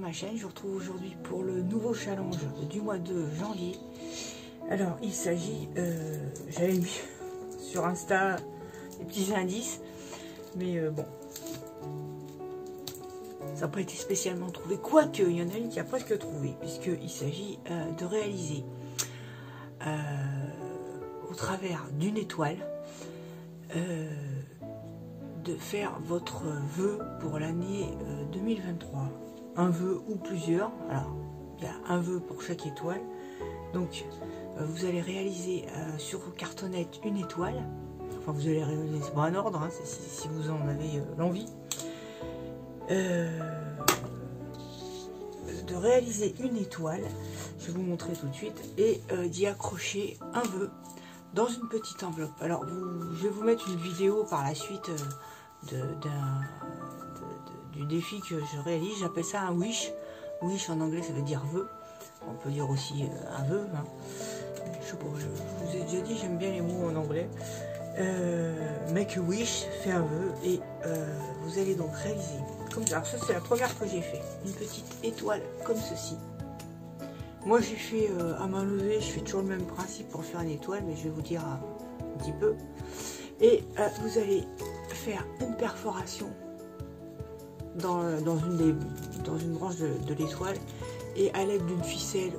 ma chaîne. Je vous retrouve aujourd'hui pour le nouveau challenge du mois de janvier. Alors il s'agit, j'avais mis sur Insta des petits indices, mais bon, ça n'a pas été spécialement trouvé, quoique il y en a une qui a presque trouvé, puisqu'il s'agit de réaliser au travers d'une étoile, de faire votre vœu pour l'année 2023. Un vœu ou plusieurs. Alors, il y a un vœu pour chaque étoile. Donc, vous allez réaliser sur cartonnette une étoile. Enfin, vous allez réaliser, c'est pas un ordre, hein, si vous en avez l'envie. De réaliser une étoile, je vais vous montrer tout de suite, et d'y accrocher un vœu dans une petite enveloppe. Alors, je vais vous mettre une vidéo par la suite du défi que je réalise. J'appelle ça un wish. Wish en anglais, ça veut dire vœu. On peut dire aussi un vœu. Hein. Je sais pas, je vous ai déjà dit, j'aime bien les mots en anglais. Make a wish, fait un vœu, et vous allez donc réaliser comme ça. Alors ça, c'est la première que j'ai fait. Une petite étoile comme ceci. Moi, j'ai fait à main levée, je fais toujours le même principe pour faire une étoile, mais je vais vous dire un petit peu. Et vous allez faire une perforation dans une branche de l'étoile, et à l'aide d'une ficelle,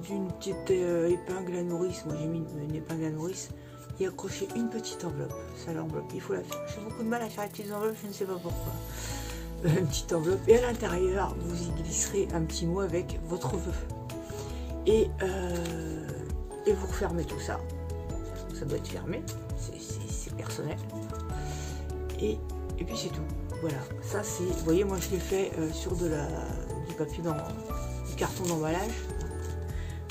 d'une petite épingle à nourrice, moi j'ai mis une épingle à nourrice, et accrocher une petite enveloppe. Ça, l'enveloppe, il faut la faire. J'ai beaucoup de mal à faire les petites enveloppes, je ne sais pas pourquoi. Une petite enveloppe, et à l'intérieur, vous y glisserez un petit mot avec votre vœu. Et vous refermez tout ça. Ça doit être fermé, c'est personnel. Et puis c'est tout. Voilà, ça c'est, vous voyez, moi je l'ai fait sur du papier du carton d'emballage.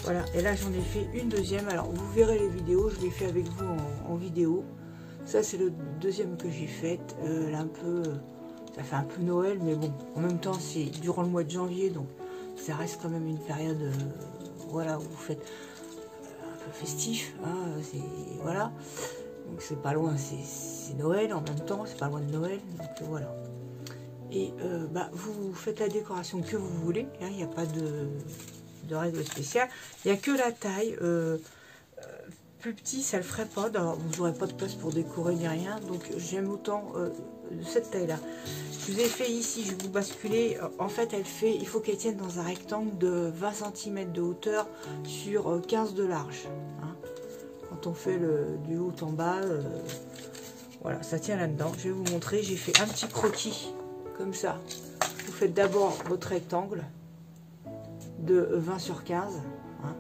Voilà, et là j'en ai fait une deuxième. Alors vous verrez les vidéos, je l'ai fait avec vous en vidéo. Ça c'est le deuxième que j'ai fait. Là un peu, ça fait un peu Noël, mais bon, en même temps c'est durant le mois de janvier, donc ça reste quand même une période, voilà, où vous faites un peu festif, hein, voilà. Donc c'est pas loin, c'est Noël en même temps, c'est pas loin de Noël, donc voilà. Et vous faites la décoration que vous voulez, hein, il n'y a pas de règle spéciale. Il n'y a que la taille, plus petit ça le ferait pas, alors vous n'aurez pas de place pour décorer ni rien, donc j'aime autant de cette taille là. Je vous ai fait ici, je vais vous basculer, en fait il faut qu'elle tienne dans un rectangle de 20 cm de hauteur sur 15 de large, hein. Quand on fait du haut en bas, voilà, ça tient là-dedans. Je vais vous montrer, j'ai fait un petit croquis, comme ça. Vous faites d'abord votre rectangle de 20 sur 15, hein,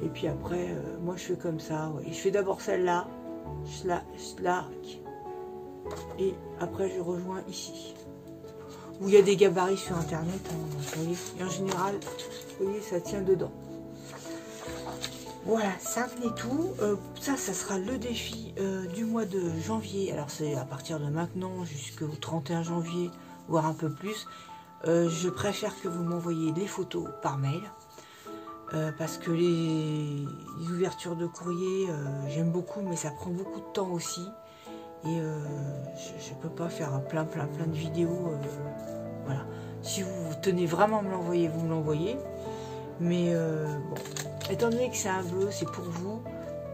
et puis après, moi je fais comme ça, ouais. Je fais d'abord celle-là, slack, et après je rejoins ici. Où il y a des gabarits sur internet, hein, vous voyez, et en général, vous voyez, ça tient dedans. Voilà, ça venait tout. Ça sera le défi du mois de janvier. Alors c'est à partir de maintenant jusqu'au 31 janvier, voire un peu plus. Je préfère que vous m'envoyiez les photos par mail. Parce que les ouvertures de courrier, j'aime beaucoup, mais ça prend beaucoup de temps aussi. Et je ne peux pas faire plein de vidéos. Voilà. Si vous tenez vraiment à me l'envoyer, vous me l'envoyez. Mais bon, étant donné que c'est un vœu, c'est pour vous,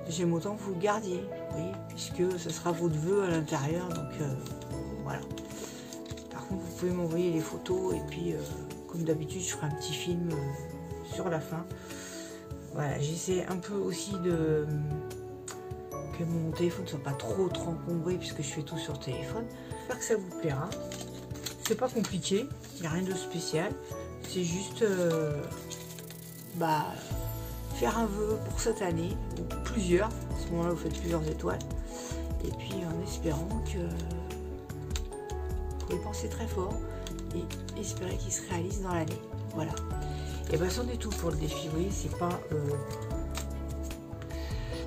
j'aime autant que vous le gardiez, vous voyez, puisque ce sera votre vœu à l'intérieur, donc voilà. Par contre, vous pouvez m'envoyer les photos, et puis, comme d'habitude, je ferai un petit film sur la fin. Voilà, j'essaie un peu aussi que mon téléphone ne soit pas trop encombré, puisque je fais tout sur téléphone. J'espère que ça vous plaira. C'est pas compliqué, il n'y a rien de spécial, c'est juste... faire un vœu pour cette année, ou plusieurs, à ce moment-là vous faites plusieurs étoiles, et puis en espérant que vous pouvez penser très fort et espérer qu'il se réalise dans l'année. Voilà. Et c'en est tout pour le défi, vous voyez, c'est pas... je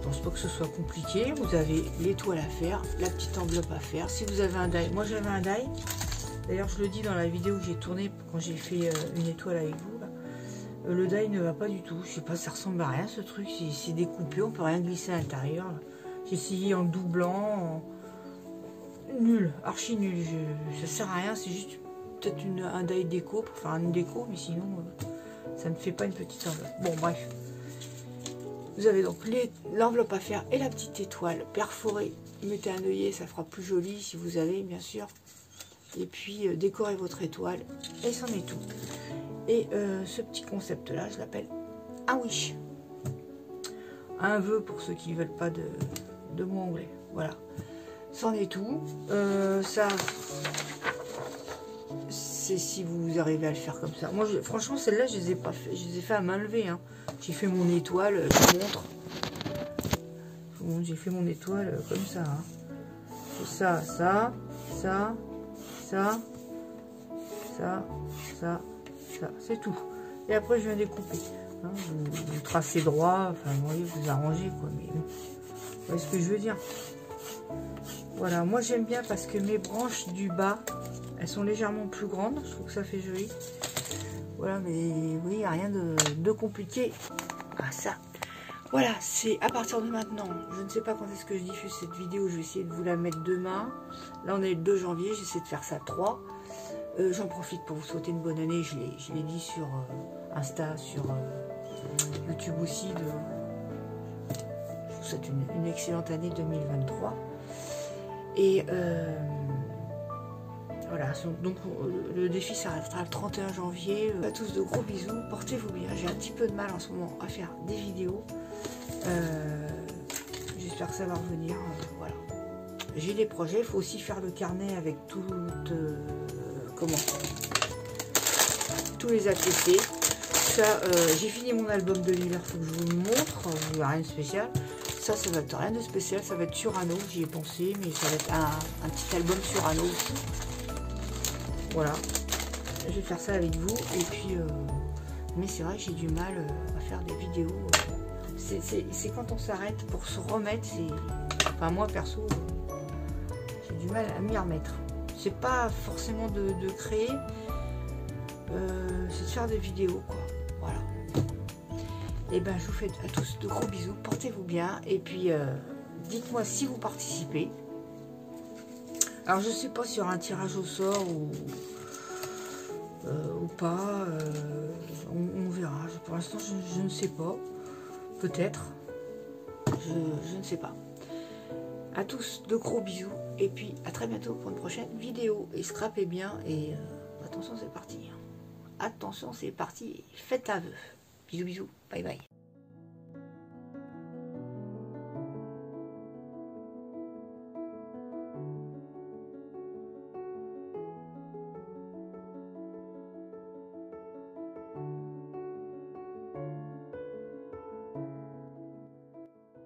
pense pas que ce soit compliqué. Vous avez l'étoile à faire, la petite enveloppe à faire. Si vous avez un die, moi j'avais un die, d'ailleurs je le dis dans la vidéo que j'ai tournée quand j'ai fait une étoile avec vous, là. Le die ne va pas du tout, je sais pas, ça ressemble à rien ce truc, c'est découpé, on peut rien glisser à l'intérieur. J'ai essayé en doublant, nul, archi nul, ça sert à rien, c'est juste peut-être un die déco pour faire une déco, mais sinon ça ne fait pas une petite enveloppe. Bon bref, vous avez donc l'enveloppe à faire et la petite étoile perforée. Mettez un œillet, ça fera plus joli si vous avez bien sûr. Et puis décorez votre étoile et c'en est tout. Et ce petit concept là, je l'appelle un wish. Un vœu pour ceux qui ne veulent pas de mot anglais. Voilà. C'en est tout. Ça, c'est si vous arrivez à le faire comme ça. Moi, franchement, celle-là, je les ai pas fait. Je les ai fait à main levée. Hein. J'ai fait mon étoile, je vous montre. J'ai fait mon étoile comme ça. Hein. Ça, ça, ça, ça, ça, ça, ça. C'est tout. Et après, je viens découper. Hein, vous tracez droit. Enfin, vous voyez, vous arrangez, quoi. Mais bon, vous voyez ce que je veux dire. Voilà, moi j'aime bien parce que mes branches du bas, elles sont légèrement plus grandes. Je trouve que ça fait joli. Voilà, mais oui, il n'y a rien de compliqué à ça. Voilà, c'est à partir de maintenant. Je ne sais pas quand est-ce que je diffuse cette vidéo. Je vais essayer de vous la mettre demain. Là, on est le 2 janvier. J'essaie de faire ça 3. J'en profite pour vous souhaiter une bonne année. Je l'ai dit sur Insta, sur YouTube aussi. Je vous souhaite une excellente année 2023. Et voilà, donc le défi s'arrêtera le 31 janvier. À tous de gros bisous, portez-vous bien. J'ai un petit peu de mal en ce moment à faire des vidéos. J'espère que ça va revenir. Voilà. J'ai des projets, il faut aussi faire le carnet avec tous les ATC. Ça, j'ai fini mon album de l'hiver, il faut que je vous le montre. Il n'y a rien de spécial. Ça va être rien de spécial, ça va être Surano, j'y ai pensé, mais ça va être un petit album Surano aussi. Voilà, je vais faire ça avec vous, et puis, mais c'est vrai que j'ai du mal à faire des vidéos. C'est quand on s'arrête pour se remettre, enfin moi perso, j'ai du mal à m'y remettre. C'est pas forcément de créer, c'est de faire des vidéos, quoi. Voilà. Et ben je vous fais à tous de gros bisous, portez-vous bien, et puis dites-moi si vous participez. Alors je sais pas s'il y aura un tirage au sort ou pas, on verra. Pour l'instant je ne sais pas, peut-être, je ne sais pas. À tous de gros bisous, et puis à très bientôt pour une prochaine vidéo, et scrapez bien, et attention c'est parti. Attention c'est parti, faites un vœu. Bisous bisous, bye bye.